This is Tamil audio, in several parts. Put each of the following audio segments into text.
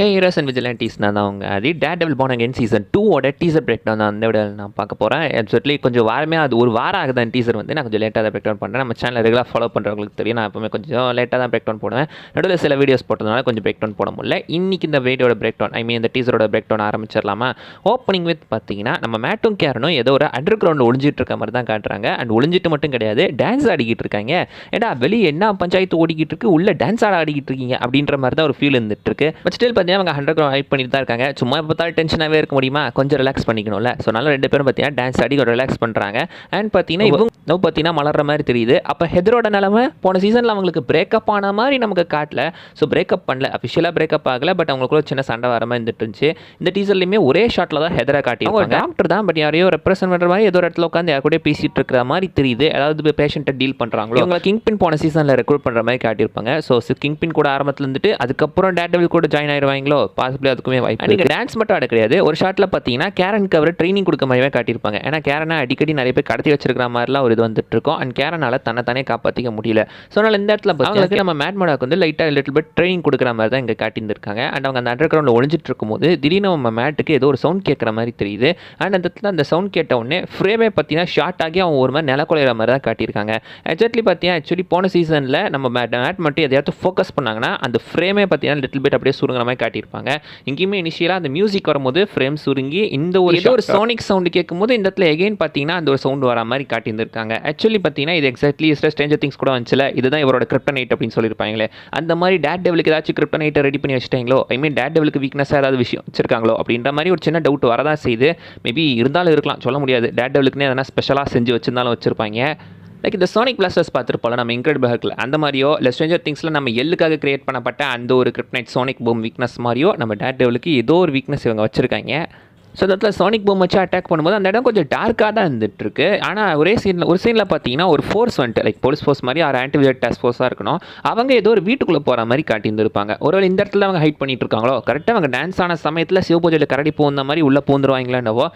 ஹே ஹீரோஸ் அண்ட் விஜிலன்டீஸ் நான் தான் அவங்க அது Daredevil born again season 2 teaser breakdown தான் அந்த விட நான் பார்க்க போகிறேன். எக்ஸாக்ட்லி கொஞ்சம் வாரமே அது ஒரு வாரம் ஆகுது அந்த டீசர் வந்து நான் கொஞ்சம் லேட்டாக தான் பிரேக் டவுன் பண்ணுறேன். நம்ம சேனல் ரெகுலராக ஃபாலோ பண்ணுறவங்களுக்கு தெரியும், நான் எப்பவுமே கொஞ்சம் லேட்டாக தான் பிரேக் டவுன் போடுவேன். நடுவில் சில வீடியோஸ் போட்டதுனால கொஞ்சம் பிரேக் டவுன் போட முடியல. இன்றைக்கி இந்த வீடியோட பிரேக் டவுன் இந்த டீசரோட பிரேக் டவுன் ஆரம்பிச்சிடலாமா? ஓப்பனிங் வித் பார்த்தீங்கன்னா நம்ம மேட்டும் கேரனும் ஏதோ ஒரு அண்டர் கிரவுண்டில் ஒளிஞ்சிட்டு இருக்க மாதிரி தான் காட்டுறாங்க. அண்ட் ஒளிஞ்சிட்டு மட்டும் கிடையாது, டான்ஸ் ஆடிக்கிட்டு இருக்காங்க. ஏன்னா வெளியே என்ன பஞ்சாயத்து ஓடிக்கிட்டு இருக்கு, உள்ள டான்ஸ் ஆடிக்கிட்டு இருக்கீங்க அப்படின்ற மாதிரி தான் ஒரு ஃபீல் இருந்துட்டு இருக்கு. பட் ஸ்டில் பார்த்தீங்கன்னா அவங்க அண்டர் கிரவுண்ட் பண்ணிட்டு தான் இருக்காங்க. சும்மா பார்த்தாலும் டென்ஷனாகவே இருக்க முடியுமா, கொஞ்சம் ரிலாக்ஸ் பண்ணிக்கணும்ல. ஸோ நல்லா ரெண்டு பேரும் பார்த்தீங்கன்னா டான்ஸ் ஆடி ஒரு ரிலாக்ஸ் பண்ணுறாங்க. அண்ட் பார்த்தீங்கன்னா இவங்க பார்த்தீங்கன்னா மலர்ற மாதிரி தெரியுது. அப்போ ஹெதரோட நிலமை போன சீசனில் அவங்களுக்கு பிரேக்கப் ஆன மாதிரி நமக்கு காட்டல. ஸோ பிரேக்கப் பண்ணல, அஃபிஷியலாக பிரேக்கப் ஆகலை, பட் அவங்களுக்குள்ள சின்ன சண்டை வர மாதிரி இருந்துட்டு இருந்துச்சு. இந்த டீசர்லையுமே ஒரே ஷாட்டில் தான் ஹெதரை காட்டியிருப்பாங்க. டாக்டர் தான், பட் யாரையோ ரெப்ரசென்ட் பண்ணுற மாதிரி ஏதோ ஒரு இடத்துல உட்காந்து யார் கூட பேசிட்டு இருக்கிற மாதிரி தெரியுது. அதாவது பேஷண்ட்டை டீல் பண்ணுறாங்களோ. இவங்க கிங் பின் போன சீசனில் ரெக்ரூட் பண்ணுற மாதிரி காட்டியிருப்பாங்க. ஸோ கிங் பின் கூட ஆரம்பத்தில் இருந்துட்டு அதுக்கப்புறம் டேர்டெவில் கூட ஜாயின் ஆயிடுவாங்களோ, பாசிபிளி அதுக்குமே வாய்ப்பு. நீங்கள் டான்ஸ் மட்டும் ஆட கிடையாது, ஒரு ஷாட்டில் பார்த்தீங்கன்னா கேரனுக்கு அவர் ட்ரைனிங் கொடுக்க மாதிரியே காட்டியிருப்பாங்க. ஏன்னா கேரனை அடிக்கடி நிறைய பேர் கடத்தி வச்சிருக்கிற மாதிரிலாம் ஒரு இது வந்துட்டு இருக்கும். அண்ட் கேரனால் தன்னை காப்பாற்றிக்க முடியல. ஸோ அதனால் இந்த இடத்துல அவங்களுக்கு நம்ம மேட் மோடாக்கு வந்து லைட்டாக லிட்டில் பிட் ட்ரைனிங் கொடுக்குற மாதிரி தான் இங்கே காட்டியிருந்திருக்காங்க. அண்ட் அவங்க அந்த அண்டர் கிரவுண்டில் ஒழிஞ்சிட்டு இருக்கும்போது திடீர்னு நம்ம மேட்டுக்கு ஏதோ ஒரு சவுண்ட் கேட்குற மாதிரி தெரியுது. அண்ட் அந்த இடத்துல அந்த சவுண்ட் கேட்ட உடனே ஃப்ரேமே பார்த்தீங்கன்னா ஷார்ட் ஆகி அவங்க ஒரு மாதிரி நிலக்குலையிற மாதிரி தான் காட்டியிருக்காங்க. எக்ஸாக்ட்லி பார்த்தீங்கன்னா ஆக்சுவலி போன சீசனில் நம்ம மேட் மட்டும் எதையாவது ஃபோக்கஸ் பண்ணாங்கன்னா அந்த ஃப்ரேமே பார்த்தீங்கன்னா லிட்டில் பிட் அப்படியே சுருங்குற மாதிரி காட்டியிருப்பாங்க. இங்கேயுமே இனிஷியலாக அந்த மியூசிக் வரும்போது ஃப்ரேம் சுருங்கி இந்த ஒரு சோனிக் சவுண்டு கேட்கும்போது இந்த இடத்துல எகைன் பார்த்தீங்கன்னா அந்த ஒரு சவுண்ட் வர மாதிரி காட்டியிருந்திருக்காங்க. ஆக்சுவலி பார்த்தீங்கன்னா இது எக்ஸாக்ட்லி ஸ்ட்ரேஞ்சர் திங்ஸ் கூட வந்துச்சுல, இதுதான் இவரோட கிரிப்டனைட் அப்படின்னு சொல்லியிருப்பாங்களே. அந்த மாதிரி டேர்டெவிலுக்கு ஏதாச்சும் கிரிப்டனைட்டை ரெடி பண்ணி வச்சுட்டாங்களோ, டேர்டெவிலுக்கு வீக்னஸாக ஏதாவது விஷயம் வச்சிருக்காங்களோ அப்படின்ற மாதிரி ஒரு சின்ன டவுட் வரதான் செய்யுது. மேபி இருந்தாலும் இருக்கலாம், சொல்ல முடியாது. டேர்டெவிலுக்குன்னு எதனா ஸ்பெஷலாக செஞ்சு வச்சிருந்தாலும் வச்சிருப்பாங்க. லைக் இந்த சோனிக் பிளாஸ்டர்ஸ் பார்த்துருப்போம் நம்ம இன்க்ரெடிபிள் ஹல்க்ல, அந்த மாதிரியோ இல்லை ஸ்ட்ரேஞ்சர் திங்ஸில் நம்ம எல்லுக்காக கிரியேட் பண்ணப்பட்ட அந்த ஒரு கிரிப்டனைட் சோனிக் பூம் வீக்னஸ் மாதிரியோ நம்ம டேர்டெவிலுக்கு ஏதோ ஒரு வீக்னஸ் இவங்க வச்சுருக்காங்க. ஸோ அந்த இடத்துல சோனிக் பூம் வச்சு அட்டாக் பண்ணும்போது அந்த இடம் கொஞ்சம் டார்க்காக தான் இருந்துட்டு இருக்கு. ஆனால் ஒரு சீனில் பார்த்தீங்கன்னா ஒரு ஃபோர்ஸ் வந்துட்டு லைக் போலீஸ் ஃபோர்ஸ் மாதிரி ஒரு ஆன்டிவிஜெட் டாஸ்க் ஃபோர்ஸாக இருக்கணும். அவங்க ஏதோ ஒரு வீட்டுக்குள்ளே போகிற மாதிரி காட்டியிருந்திருப்பாங்க. ஒருவேளை இந்த இடத்துல அவங்க ஹைட் பண்ணிட்டு இருக்காங்களோ, கரெக்டாக அவங்க டான்ஸ் ஆன சமயத்தில் சிவபூஜையில் கரடி போகிற மாதிரி உள்ளே பூந்துருவாங்களோ என்னவோ,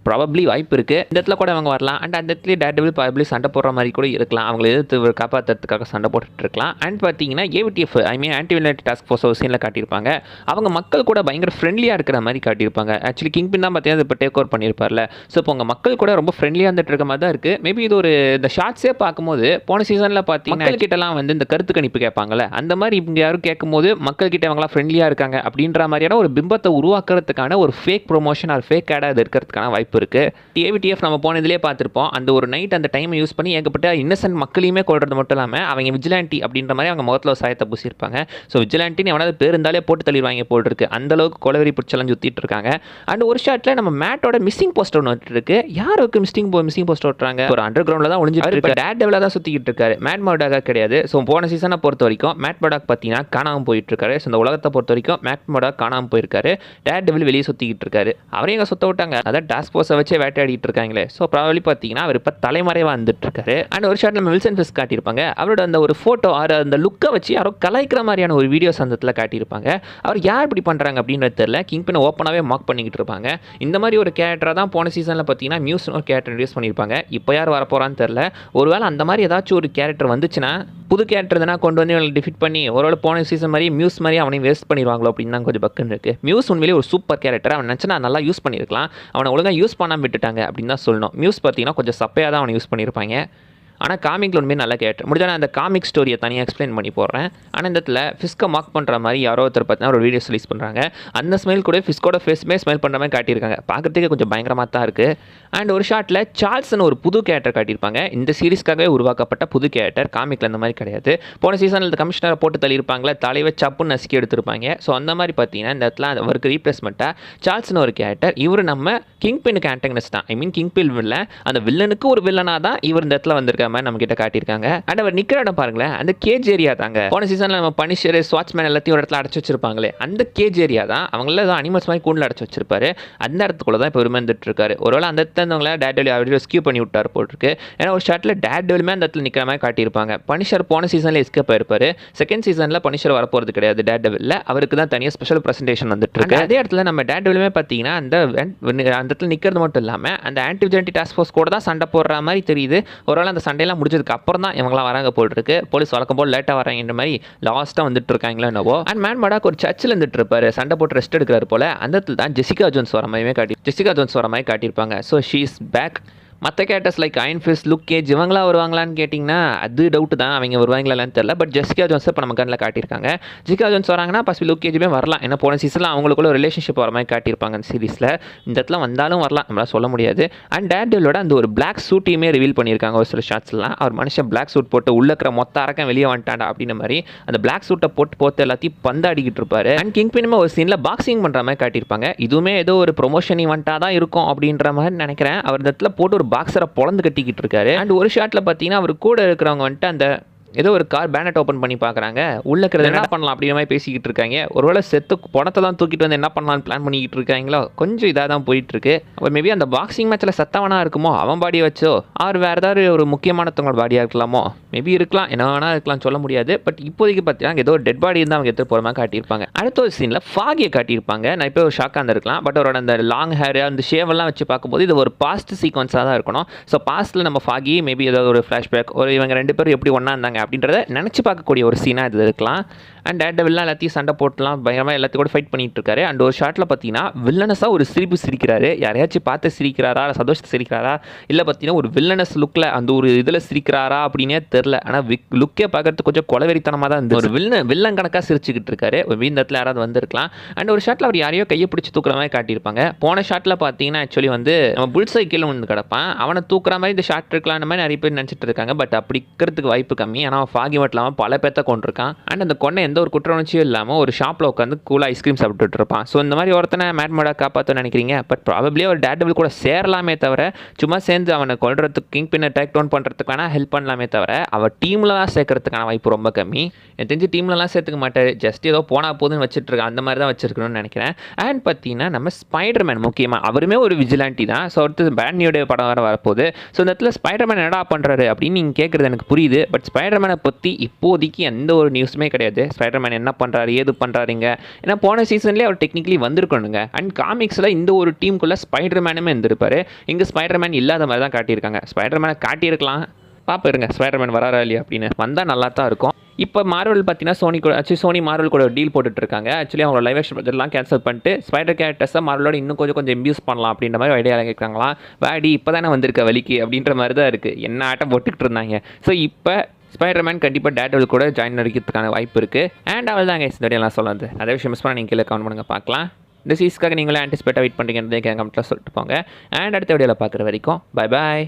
ப்ராபப்ளி வாய்ப்பு இருக்குது. இந்த இடத்துல கூட அவங்க வரலாம். அண்ட் அந்த இடத்துல டேர்டெவில் ப்ராபப்ளி சண்டை போடுற மாதிரி கூட இருக்கலாம். அவங்களை எதிர்த்து காப்பாற்றுறதுக்காக சண்டை போட்டுட்டு இருக்கலாம். அண்ட் பார்த்தீங்கன்னா ஏவிடிஎஃப் ஆன்டிவிஜெட் டாஸ்க் ஃபோர்ஸ் ஒரு சீனில் காட்டியிருப்பாங்க. அவங்க மக்கள் கூட பயங்கர ஃப்ரெண்ட்லியாக இருக்கிற மாதிரி காட்டியிருப்பாங்க. ஆக்சுவலி கிங் பின் தான் பார்த்தீங்கன்னா இப்போ டேக் ஓவர் பண்ணியிருப்பார்ல. ஸோ இப்போ உங்கள் மக்கள் கூட ரொம்ப ஃப்ரெண்ட்லியாக இருந்துட்டு இருக்க மாதிரி தான் இருக்குது. மேபி இது ஒரு இந்த ஷார்ட்ஸே பார்க்கும்போது போன சீசனில் பார்த்தீங்கன்னா மக்கள்கிட்டலாம் வந்து இந்த கருத்து கணிப்பு கேட்பாங்கல்ல, அந்த மாதிரி இவங்க யாரும் கேட்கும்போது மக்கள்கிட்ட அவங்களாம் ஃப்ரெண்ட்லியாக இருக்காங்க அப்படின்ற மாதிரியான ஒரு பிம்பத்தை உருவாக்குறதுக்கான ஒரு ஃபேக் ப்ரொமோஷன் ஆர் ஃபேக் ஆடாக அது இருக்கிறதுக்கான வாய்ப்பு இருக்கு. ஏவிடிஎஃப் நம்ம போனதுலேயே பார்த்துருப்போம். அந்த ஒரு நைட் அந்த டைமை யூஸ் பண்ணி ஏகப்பட்ட இன்னசென்ட் மக்களையுமே கொள்றது மட்டும் இல்லாமல் அவங்க விஜிலாண்டி அப்படின்ற மாதிரி அவங்க முகத்தில் ஒரு சாயத்தை பூசியிருப்பாங்க. ஸோ விஜிலாண்டின்னு எவனாவது பேர் இருந்தாலே போட்டு தள்ளிடுவாங்க போல் இருக்கு. அந்த அளவுக்கு கொலவெறி பிடிச்செல்லாம் சுற்றிட்டு இருக்காங்க. அண்ட் ஒரு ஷாட்டில் நம்ம மேட்டோட மிஸ்ஸிங் போஸ்டர் ஒன்று இருக்கு. யாருக்கு மிஸ்ஸிங் போஸ்டர் ஓட்டுறாங்க? ஒரு அண்டர் கிரவுண்டில் தான் ஒளிஞ்சிட்டு இருக்காரு. டேர்டெவிலாக தான் சுற்றிக்கிட்டு இருக்காரு. மேட் மோடாக் கிடையாது. ஸோ போன சீசனை பொறுத்த வரைக்கும் மேட் மோடாக் பார்த்தீங்கன்னா காணாமல் போயிட்டு இருக்காரு. ஸோ இந்த உலகத்தை பொறுத்த வரைக்கும் மேட் மோடாக் காணாமல் போயிருக்காரு. டேர்டெவில் வெளியே சுற்றிக்கிட்டு இருக்காரு. அவரையும் எங்கே சுத்த விட்டாங்க, அதான் டாஸ்க் ஃபோர்ஸை வச்சு வேட்டையாடிட்டு இருக்காங்களே. ஸோ ப்ராபப்ளி பார்த்தீங்கன்னா அவர் இப்போ தலைமறைவாக வந்துட்டு இருக்காரு. அண்ட் ஒரு ஷாட்டில் நம்ம வில்சன் ஃபிஸ்க் காட்டியிருப்பாங்க. அவரோட அந்த ஒரு ஃபோட்டோ அந்த லுக்கை வச்சு யாரோ கலாய்க்கிற மாதிரியான ஒரு வீடியோ சந்தத்தில் காட்டியிருப்பாங்க. அவர் யார் இப்படி பண்ணுறாங்க அப்படின்றது தெரியல. கிங் பின் ஓப்பனாகவே மார்க் பண்ணிக்கிட்டு இருப்பாங்க. இந்த மாதிரி ஒரு கேரக்டராக தான் போன சீசனில் பார்த்தீங்கன்னா மியூஸ்னு ஒரு கேரக்டர் இன்ட்ரடியூஸ் பண்ணியிருப்பாங்க. இப்போ யார் வரப்போகிறான்னு தெரியல. ஒருவேளை அந்த மாதிரி ஏதாச்சும் ஒரு கேரக்டர் வந்துச்சுன்னா, புது கேரக்டர் தானே கொண்டு வந்து அவங்களை டிஃபிட் பண்ணி ஒருவேளை போன சீசன் மாதிரி மியூஸ் மாதிரி அவனையும் வேஸ்ட் பண்ணிடுவாங்களோ அப்படின்னு தான் கொஞ்சம் பக்குன்னு இருக்குது. மியூஸ் உண்மையிலே ஒரு சூப்பர் கேரக்டர். அவன் நினச்சா நல்லா யூஸ் பண்ணியிருக்கலாம். அவனை ஒழுங்காக யூஸ் பண்ணாமல் விட்டுட்டாங்க அப்படின்னு தான் சொல்லணும். மியூஸ் பார்த்தீங்கன்னா கொஞ்சம் சப்பையாக தான் அவனை யூஸ் பண்ணியிருப்பாங்க. ஆனால் காமிக்கில் ஒன்றுமே நல்லா கேரக்டர். முடிஞ்சா நான் அந்த காமிக் ஸ்டோரியை தனியாக எக்ஸ்பிளைன் பண்ணி போடுறேன். ஆனால் இந்த இடத்துல ஃபிஸ்கை மார்க் பண்ணுற மாதிரி யாரோ ஒருத்தர் பார்த்தீங்கன்னா ஒரு வீடியோஸ் ரிலீஸ் பண்ணுறாங்க. அந்த ஸ்மைல் கூட ஃபிஸ்கோட ஃபேஸுமே ஸ்மைல் பண்ணுற மாதிரி காட்டியிருக்காங்க. பார்க்குறதுக்கு கொஞ்சம் பயங்கரமாக தான் இருக்குது. அண்ட் ஒரு ஷாட்டில் சார்ல்ஸ்னு ஒரு புது கேரக்டர் காட்டியிருப்பாங்க. இந்த சீரிஸ்க்காகவே உருவாக்கப்பட்ட புது கேரக்டர். காமிக்கில் அந்த மாதிரி கிடையாது. போன சீசனில் இந்த கமிஷனரை போட்டு தள்ளியிருப்பாங்களே, தலைவை சப்புன்னு நசுக்கி எடுத்திருப்பாங்க. ஸோ அந்த மாதிரி பார்த்தீங்கன்னா இந்த இடத்துல அவருக்கு ரீப்ளேஸ்மெண்ட்டாக சார்ல்ஸ்னு ஒரு கேரக்டர். இவர் நம்ம கிங் பின்னுக்கு ஆன்டகனிஸ்ட் தான். கிங் பின் வில்லன், அந்த வில்லனுக்கு ஒரு வில்லனாக தான் இவர் இந்த இடத்துல வந்திருக்க மாதிரி நம்ம கிட்ட காட்டியிருக்காங்க. அண்ட் அவர் நிற்கிற இடம் பாருங்களேன், அந்த கேஜ் ஏரியா தாங்க. போன சீசனில் நம்ம பனிஷர் ஸ்வாட்ச்மேன் எல்லாத்தையும் ஒரு இடத்துல அடைச்சி வச்சிருப்பாங்களே, அந்த கேஜ் ஏரியா தான். அவங்கள தான் அனிமல்ஸ் மாதிரி கூண்டில் அடைச்சி வச்சிருப்பாரு. அந்த இடத்துக்குள்ள தான் இப்போ இருந்துட்டு இருக்காரு. ஒருவேளை அந்த இடத்துல இருந்தவங்கள டேர்டெவில் அவர் ரெஸ்கியூ பண்ணி விட்டார் போட்டிருக்கு. ஏன்னா ஒரு ஷாட்டில் டேர்டெவிலுமே அந்த இடத்துல நிற்கிற மாதிரி காட்டியிருப்பாங்க. பனிஷர் போன சீசனில் எஸ்கேப் ஆயிருப்பாரு. செகண்ட் சீசனில் பனிஷர் வரப்போகிறது கிடையாது டேர்டெவில்ல. அவருக்கு தான் தனியாக ஸ்பெஷல் ப்ரெசன்டேஷன் வந்துட்டு இருக்கு. அதே இடத்துல நம்ம டேர்டெவிலுமே பார்த்தீங்கன்னா அந்த இடத்துல நிற்கிறது மட்டும் இல்லாமல் அந்த ஆன்டிவிஜென்டி டாஸ்க் ஃபோர்ஸ் கூட தான் சண்டை போடுற மாதிரி தெரியுது. ஒருவேளை அந்த சண்டை சண்டையெல்லாம் முடிஞ்சதுக்கு அப்புறம் தான் இவங்களாம் வராங்க போல் இருக்கு. போலீஸ் வழக்கம் போல் லேட்டாக வராங்கன்ற மாதிரி லாஸ்ட்டாக வந்துட்டு இருக்காங்களோ என்னவோ. அண்ட் மேன் மடாக் ஒரு சர்ச்சில் இருந்துட்டு இருப்பாரு, சண்டை போட்டு ரெஸ்ட் எடுக்கிறாரு போல. அந்த இடத்துல தான் ஜெசிகா ஜோன்ஸ் வர மாதிரி காட்டியிருப்பாங்க. So she is back. மற்ற characters like Iron Fist, Luke Cage இவங்களா வருவாங்களான்னு கேட்டிங்கன்னா அது டவுட் தான், அவங்க வருவாங்களான்னு தெரியல. பட் ஜெசிகா ஜோன்ஸ் இப்போ நம்ம கண்ணில் காட்டியிருக்காங்க. ஜெசிகா ஜோன்ஸ் வராங்கன்னா ஃபஸ்ட் லுக் கேஜுமே வரலாம், ஏன்னா போன சீசனில் அவங்களுக்குள்ள ரிலேஷன்ஷிப் வர மாதிரி காட்டியிருப்பாங்க அந்த சீரிஸில். இந்த இடத்துல வந்தாலும் வரலாம், நம்மளால் சொல்ல முடியாது. அண்ட் டேர்டெவிலோட அந்த ஒரு பிளாக் சூட்டையுமே ரிவீல் பண்ணியிருக்காங்க ஒரு சில ஷாட்ஸ்லாம். அவர் மனுஷன் பிளாக் சூட் போட்டு உள்ள இருக்கிற மொத்த அரக்கம் வெளியே வந்துட்டாண்டா அப்படின்ற மாதிரி அந்த பிளாக் சூட்டை போட்டு எல்லாத்தையும் பந்தாடிக்கிட்டு இருப்பாரு. அண்ட் கிங் பின்னுமே ஒரு சீனில் பாக்ஸிங் பண்ணுற மாதிரி காட்டியிருப்பாங்க. இதுவுமே ஏதோ ஒரு ப்ரொமோஷன் ஈவெண்ட்டாக தான் இருக்கும் அப்படின்ற மாதிரி நினைக்கிறேன். அவர் இந்த இடத்துல போட்டு ஒரு பாக்ஸரை பொழந்து கட்டிக்கிட்டு இருக்காரு. அண்ட் ஒரு ஷாட்ல பார்த்தீங்கன்னா அவர் கூட இருக்கிறவங்க வந்துட்டு அந்த ஏதோ ஒரு கார் பேனட் ஓப்பன் பண்ணி பார்க்குறாங்க, உள்ள இருக்கிறத என்ன பண்ணலாம் அப்படிங்கிற மாதிரி பேசிக்கிட்டு இருக்காங்க. ஒருவேளை செத்து பணத்தை தான் தூக்கிட்டு வந்து என்ன பண்ணலாம்னு பிளான் பண்ணிக்கிட்டு இருக்காங்களோ, கொஞ்சம் இதாக தான் போயிட்டு இருக்கு. அவர் மேபி அந்த பாக்ஸிங் மேட்ச்சில் சத்தவனா இருக்குமோ, அவன் பாடியை வச்சோ அவர் வேறு ஏதாவது ஒரு முக்கியமானவங்களோட பாடியாக இருக்கலாமோ, மேபி இருக்கலாம், என்ன வேணா இருக்கலாம், சொல்ல முடியாது. பட் இப்போதைக்கு பார்த்தீங்கன்னா ஏதோ ஒரு டெட் பாடி இருந்தால் அவங்க எடுத்து போகிற மாதிரி காட்டியிருப்பாங்க. அடுத்த ஒரு சீனில் ஃபாகியை காட்டியிருப்பாங்க. நான் இப்போ ஒரு ஷாக்காக இருந்திருக்கலாம், பட் அவரோட அந்த லாங் ஹேர் அந்த ஷேவெல்லாம் வச்சு பார்க்கும்போது இது ஒரு பாஸ்ட் சீக்வன்ஸாக தான் இருக்கணும். ஸோ பாஸ்ட்டில் நம்ம ஃபாகி மேபி ஏதாவது ஒரு ஃப்ளாஷ்பேக், ஒரு இவங்க ரெண்டு பேரும் எப்படி ஒன்றா இருந்தாங்க அப்படின்றத நினச்சி பார்க்கக்கூடிய ஒரு சீனாக இது இருக்கலாம். அண்ட் டேர்டெவில்லாம் எல்லாத்தையும் சண்டை போட்டுலாம் பயங்கரமாக எல்லாத்தையும் கூட ஃபைட் பண்ணிட்டு இருக்காரு. அண்ட் ஒரு ஷாட்டில் பார்த்தீங்கன்னா வில்லனஸாக ஒரு சிரிப்பு சிரிக்கிறாரு. யாரையாச்சும் பார்த்து சிரிக்கிறாரா, சந்தோஷத்தை சிரிக்கிறாரா, இல்லை பார்த்தீங்கன்னா ஒரு வில்லனஸ் லுக்கில் அந்த ஒரு இதில் சிரிக்கிறாரா அப்படின்னே தெரில. ஆனால் லுக்கே பார்க்கறதுக்கு கொஞ்சம் கொலவெறித்தனமாக தான் இருந்தது. ஒரு வில்லன் கணக்காக சிரிச்சுக்கிட்டு இருக்காரு. ஒரு வீந்தத்தில் யாராவது வந்திருக்கலாம். அண்ட் ஒரு ஷாட்டில் அவர் யாரையோ கையை பிடிச்சி தூக்குற மாதிரி காட்டியிருப்பாங்க. போன ஷாட்டில் பார்த்தீங்கன்னா ஆக்சுவலி வந்து நம்ம புல் சைக்கிள் வந்து கிடப்பான், அவனை தூக்குற மாதிரி இந்த ஷாட் இருக்கலாம் மாதிரி நிறைய பேர் நினச்சிட்டு இருக்காங்க. பட் அப்படி இருக்கிறதுக்கு வாய்ப்பு கம்மி. ஆனால் ஃபாகி மட்டும் இல்லாமல் பல பேர்த்த கொண்டிருக்கான். அண்ட் அந்த கொண்டை எந்த ஒரு குற்ற உணர்ச்சியும் இல்லாமல் ஒரு ஷாப்பில் உட்காந்து கூலாக ஐஸ்கிரீம் சாப்பிட்டுட்டு இருப்பான். ஸோ இந்த மாதிரி ஒருத்தனை மேட் மடாக் காப்பாற்றணும்னு நினைக்கிறீங்க. பட் ப்ராபப்ளி ஒரு டேர்டெவில் கூட சேரலாமே தவிர சும்மா சேர்ந்து அவனை கொள்றதுக்கு கிங் பின்னை டேக் டவுன் பண்ணுறதுக்கு வேணால் ஹெல்ப் பண்ணலாமே தவிர அவள் டீமில் தான் சேர்க்கறதுக்கான வாய்ப்பு ரொம்ப கம்மி. எனக்கு தெரிஞ்சு டீம்லலாம் சேர்த்துக்க மாட்டார், ஜஸ்ட் ஏதோ போனால் போதுன்னு வச்சுட்ருக்கேன், அந்த மாதிரி தான் வச்சிருக்கணும்னு நினைக்கிறேன். அண்ட் பார்த்தீங்கன்னா நம்ம ஸ்பைடர்மேன் முக்கியமாக அவருமே ஒரு விஜிலாண்டி தான். ஸோ அடுத்து பேட்னியோடைய படம் வேறு வரப்போகுது. ஸோ இந்த இடத்துல ஸ்பைடர்மேன் என்னடா பண்ணுறாரு அப்படின்னு நீங்கள் கேட்குறது எனக்கு புரியுது. பட் ஸ்பைடர்மேனை பற்றி இப்போதைக்கு எந்த ஒரு நியூஸுமே கிடையாது. ஸ்பைடர்மேன் என்ன பண்ணுறாரு, ஏது பண்ணுறாருங்க, ஏன்னா போன சீசன்லேயே அவர் டெக்னிக்கலி வந்திருக்கணுங்க. அண்ட் காமிக்ஸில் இந்த ஒரு டீமுக்குள்ளே ஸ்பைடர்மேனுமே இருந்திருப்பாரு. இங்கே ஸ்பைடர்மேன் இல்லாத மாதிரி தான் காட்டியிருக்காங்க. ஸ்பைடர்மேனை காட்டியிருக்கலாம், பார்ப்பருங்க ஸ்பைடர்மேன் வராரா இல்லையா அப்படின்னு. வந்தால் நல்லா தான் இருக்கும். இப்போ மார்வல் பார்த்தீங்கன்னா சோனி மார்வல் கூட டீல் போட்டுட்டு இருக்காங்க. ஆக்சுவலி அவங்களோட லைவ் ஆக்ஷன் ப்ராஜெக்ட்லாம் கேன்சல் பண்ணிட்டு ஸ்பைடர் கேரக்டர்ஸை மார்வலோட இன்னும் கொஞ்சம் இம்ப்யூஸ் பண்ணலாம் அப்படின்ற மாதிரி ஐடியா கேட்குறாங்களா. வேடி இப்போ தானே வந்திருக்க வலிக்கு அப்படின்ற மாதிரி தான் இருக்குது. என்ன ஆட்டம் போட்டுக்கிட்டு இருந்தாங்க. ஸோ இப்போ ஸ்பைடர்மேன் கண்டிப்பாக டேர்டெவில் கூட ஜாயின் அடிக்கிறதுக்கான வாய்ப்பு இருக்குது. அண்ட் அவள் தாங்க இந்த வீடியோலாம் சொல்லுறது. அதே விஷயம் மிஸ் பண்ண நீங்கள் கீழே கமெண்ட் பண்ணுங்கள், பார்க்கலாம். இந்த சீஸ்க்காக நீங்களே ஆன்டிசிபேட்டாக வெயிட் பண்ணுறீங்கன்றதே கமெண்ட்டில் சொல்லிட்டு போங்க. அண்ட் அடுத்த வீடியோவில் பார்க்குற வரைக்கும் பை பாய்.